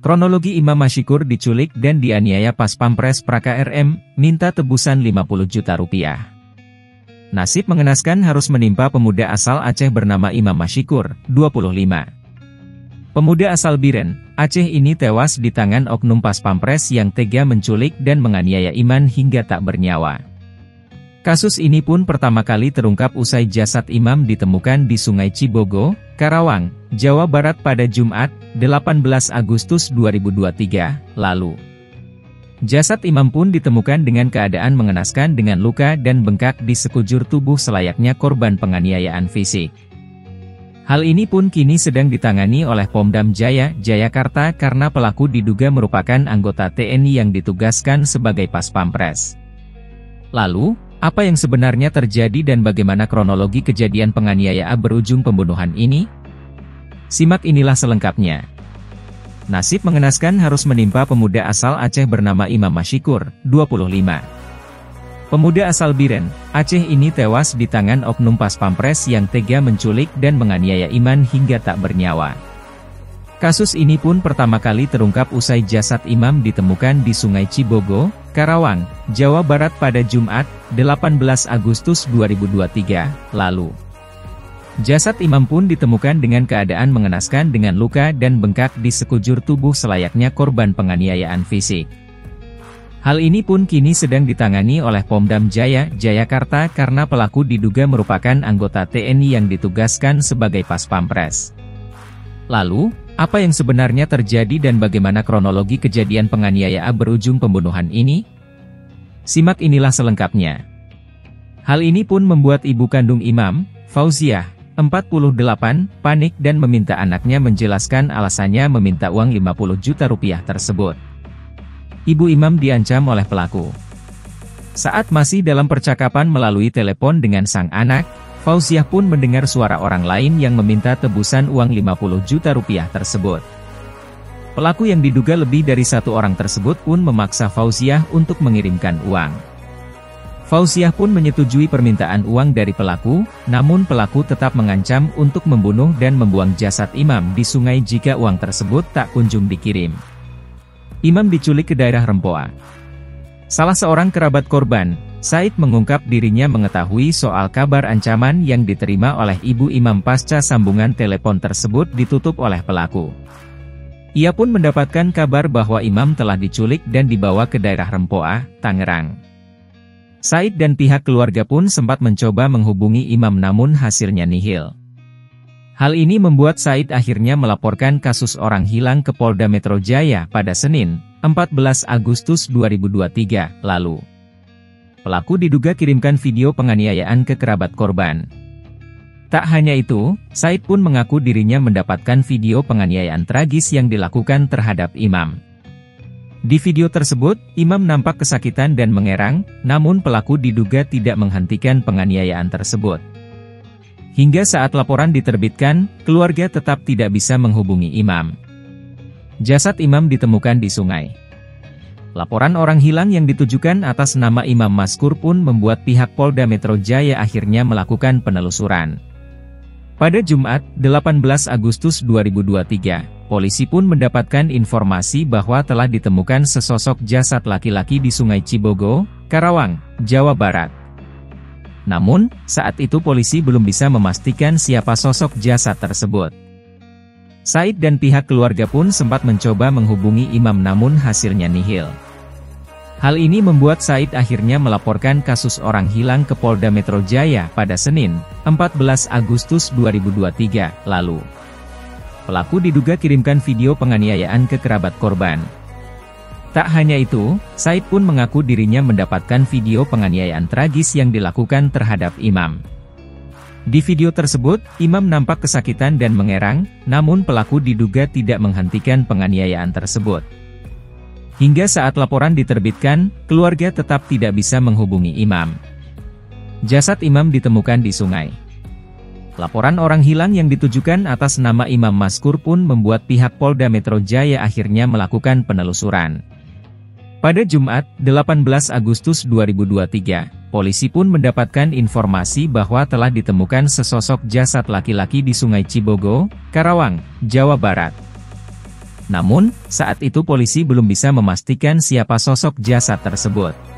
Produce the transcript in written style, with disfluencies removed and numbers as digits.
Kronologi Imam Mashikur diculik dan dianiaya pas Pampres Praka RM, minta tebusan 50 juta rupiah. Nasib mengenaskan harus menimpa pemuda asal Aceh bernama Imam Mashikur, 25. Pemuda asal Biren, Aceh ini tewas di tangan oknum pas Pampres yang tega menculik dan menganiaya Iman hingga tak bernyawa. Kasus ini pun pertama kali terungkap usai jasad Imam ditemukan di Sungai Cibogo, Karawang, Jawa Barat pada Jumat, 18 Agustus 2023, lalu. Jasad Imam pun ditemukan dengan keadaan mengenaskan dengan luka dan bengkak di sekujur tubuh selayaknya korban penganiayaan fisik. Hal ini pun kini sedang ditangani oleh Pomdam Jaya, Jayakarta karena pelaku diduga merupakan anggota TNI yang ditugaskan sebagai pas Pampres. Lalu, apa yang sebenarnya terjadi dan bagaimana kronologi kejadian penganiayaan berujung pembunuhan ini? Simak inilah selengkapnya. Nasib mengenaskan harus menimpa pemuda asal Aceh bernama Imam Mashikur, 25. Pemuda asal Biren, Aceh ini tewas di tangan oknum pas Pampres yang tega menculik dan menganiaya Iman hingga tak bernyawa. Kasus ini pun pertama kali terungkap usai jasad Imam ditemukan di Sungai Cibogo, Karawang, Jawa Barat pada Jumat, 18 Agustus 2023, lalu. Jasad Imam pun ditemukan dengan keadaan mengenaskan dengan luka dan bengkak di sekujur tubuh selayaknya korban penganiayaan fisik. Hal ini pun kini sedang ditangani oleh Pomdam Jaya, Jayakarta karena pelaku diduga merupakan anggota TNI yang ditugaskan sebagai pas Pampres. Lalu, apa yang sebenarnya terjadi dan bagaimana kronologi kejadian penganiayaan berujung pembunuhan ini? Simak inilah selengkapnya. Hal ini pun membuat ibu kandung Imam, Fauziah, 48, panik dan meminta anaknya menjelaskan alasannya meminta uang 50 juta rupiah tersebut. Ibu Imam diancam oleh pelaku. Saat masih dalam percakapan melalui telepon dengan sang anak, Fauziah pun mendengar suara orang lain yang meminta tebusan uang 50 juta rupiah tersebut. Pelaku yang diduga lebih dari satu orang tersebut pun memaksa Fauziah untuk mengirimkan uang. Fauziah pun menyetujui permintaan uang dari pelaku, namun pelaku tetap mengancam untuk membunuh dan membuang jasad Imam di sungai jika uang tersebut tak kunjung dikirim. Imam diculik ke daerah Rempoa. Salah seorang kerabat korban, Said mengungkap dirinya mengetahui soal kabar ancaman yang diterima oleh ibu Imam pasca sambungan telepon tersebut ditutup oleh pelaku. Ia pun mendapatkan kabar bahwa Imam telah diculik dan dibawa ke daerah Rempoa, Tangerang. Said dan pihak keluarga pun sempat mencoba menghubungi Imam namun hasilnya nihil. Hal ini membuat Said akhirnya melaporkan kasus orang hilang ke Polda Metro Jaya pada Senin, 14 Agustus 2023, lalu. Pelaku diduga kirimkan video penganiayaan ke kerabat korban. Tak hanya itu, Said pun mengaku dirinya mendapatkan video penganiayaan tragis yang dilakukan terhadap Imam. Di video tersebut, Imam nampak kesakitan dan mengerang, namun pelaku diduga tidak menghentikan penganiayaan tersebut. Hingga saat laporan diterbitkan, keluarga tetap tidak bisa menghubungi Imam. Jasad Imam ditemukan di sungai. Laporan orang hilang yang ditujukan atas nama Imam Mashikur pun membuat pihak Polda Metro Jaya akhirnya melakukan penelusuran. Pada Jumat, 18 Agustus 2023, polisi pun mendapatkan informasi bahwa telah ditemukan sesosok jasad laki-laki di Sungai Cibogo, Karawang, Jawa Barat. Namun, saat itu polisi belum bisa memastikan siapa sosok jasad tersebut. Said dan pihak keluarga pun sempat mencoba menghubungi Imam namun hasilnya nihil. Hal ini membuat Said akhirnya melaporkan kasus orang hilang ke Polda Metro Jaya pada Senin, 14 Agustus 2023, lalu. Pelaku diduga kirimkan video penganiayaan ke kerabat korban. Tak hanya itu, Said pun mengaku dirinya mendapatkan video penganiayaan tragis yang dilakukan terhadap Imam. Di video tersebut, Imam nampak kesakitan dan mengerang, namun pelaku diduga tidak menghentikan penganiayaan tersebut. Hingga saat laporan diterbitkan, keluarga tetap tidak bisa menghubungi Imam. Jasad Imam ditemukan di sungai. Laporan orang hilang yang ditujukan atas nama Imam Mashikur pun membuat pihak Polda Metro Jaya akhirnya melakukan penelusuran. Pada Jumat, 18 Agustus 2023, polisi pun mendapatkan informasi bahwa telah ditemukan sesosok jasad laki-laki di Sungai Cibogo, Karawang, Jawa Barat. Namun, saat itu polisi belum bisa memastikan siapa sosok jasad tersebut.